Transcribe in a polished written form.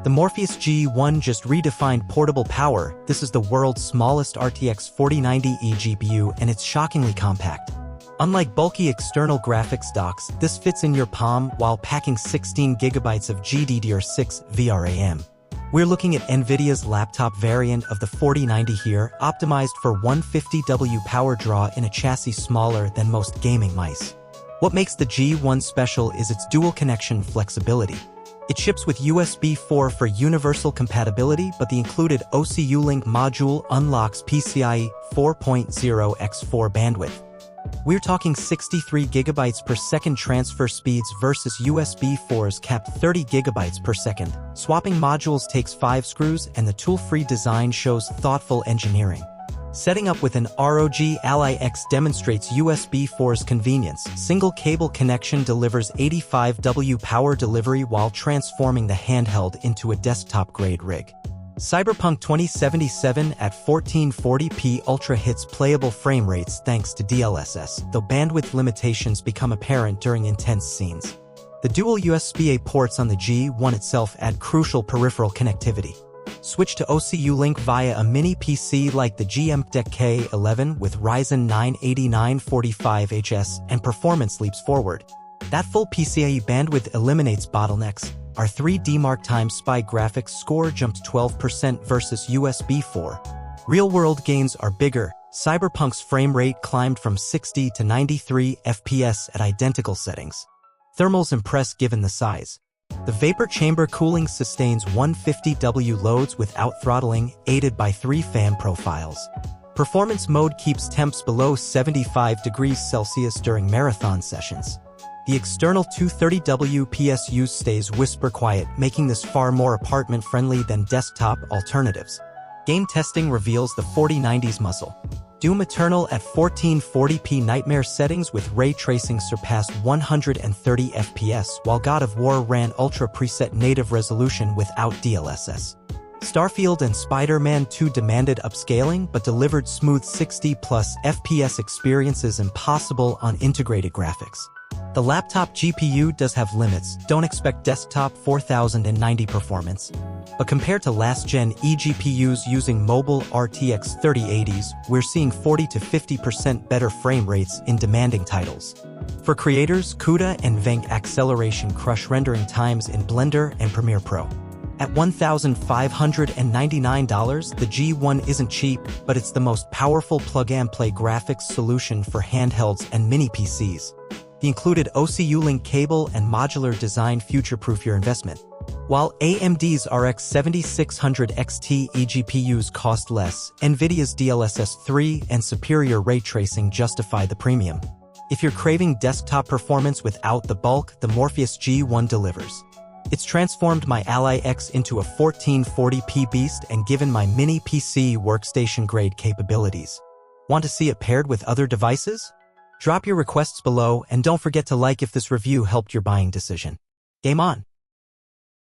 The Morpheus G1 just redefined portable power. This is the world's smallest RTX 4090 eGPU and it's shockingly compact. Unlike bulky external graphics docks, this fits in your palm while packing 16 GB of GDDR6 VRAM. We're looking at NVIDIA's laptop variant of the 4090 here, optimized for 150W power draw in a chassis smaller than most gaming mice. What makes the G1 special is its dual connection flexibility. It ships with USB 4 for universal compatibility, but the included OCuLink module unlocks PCIe 4.0 x 4 bandwidth. We're talking 63 GB per second transfer speeds versus USB 4's capped 30 GB per second. Swapping modules takes 5 screws and the tool-free design shows thoughtful engineering. Setting up with an ROG Ally X demonstrates USB 4's convenience. Single cable connection delivers 85W power delivery while transforming the handheld into a desktop-grade rig. Cyberpunk 2077 at 1440p Ultra hits playable frame rates thanks to DLSS, though bandwidth limitations become apparent during intense scenes. The dual USB-A ports on the G1 itself add crucial peripheral connectivity. Switch to OCuLink via a mini PC like the GMPDEC K11 with Ryzen 9 8945HS and performance leaps forward. That full PCIe bandwidth eliminates bottlenecks. Our 3D Mark x SPI graphics score jumped 12% versus USB 4. Real-world gains are bigger. Cyberpunk's frame rate climbed from 60 to 93 FPS at identical settings. Thermals impress given the size. The vapor chamber cooling sustains 150W loads without throttling, aided by 3 fan profiles. Performance mode keeps temps below 75 degrees Celsius during marathon sessions. The external 230W PSU stays whisper quiet, making this far more apartment-friendly than desktop alternatives. Game testing reveals the 4090's muscle. Doom Eternal at 1440p nightmare settings with ray tracing surpassed 130 FPS, while God of War ran ultra preset native resolution without DLSS. Starfield and Spider-Man 2 demanded upscaling but delivered smooth 60+ FPS experiences impossible on integrated graphics. The laptop GPU does have limits. Don't expect desktop 4090 performance. But compared to last-gen eGPUs using mobile RTX 3080s, we're seeing 40 to 50% better frame rates in demanding titles. For creators, CUDA and Venc acceleration crush rendering times in Blender and Premiere Pro. At $1,599, the G1 isn't cheap, but it's the most powerful plug-and-play graphics solution for handhelds and mini PCs. The included OCuLink cable and modular design future-proof your investment. While AMD's RX 7600 XT eGPUs cost less, NVIDIA's DLSS 3 and superior ray tracing justify the premium. If you're craving desktop performance without the bulk, the Morpheus G1 delivers. It's transformed my Ally X into a 1440p beast and given my mini PC workstation-grade capabilities. Want to see it paired with other devices? Drop your requests below and don't forget to like if this review helped your buying decision. Game on!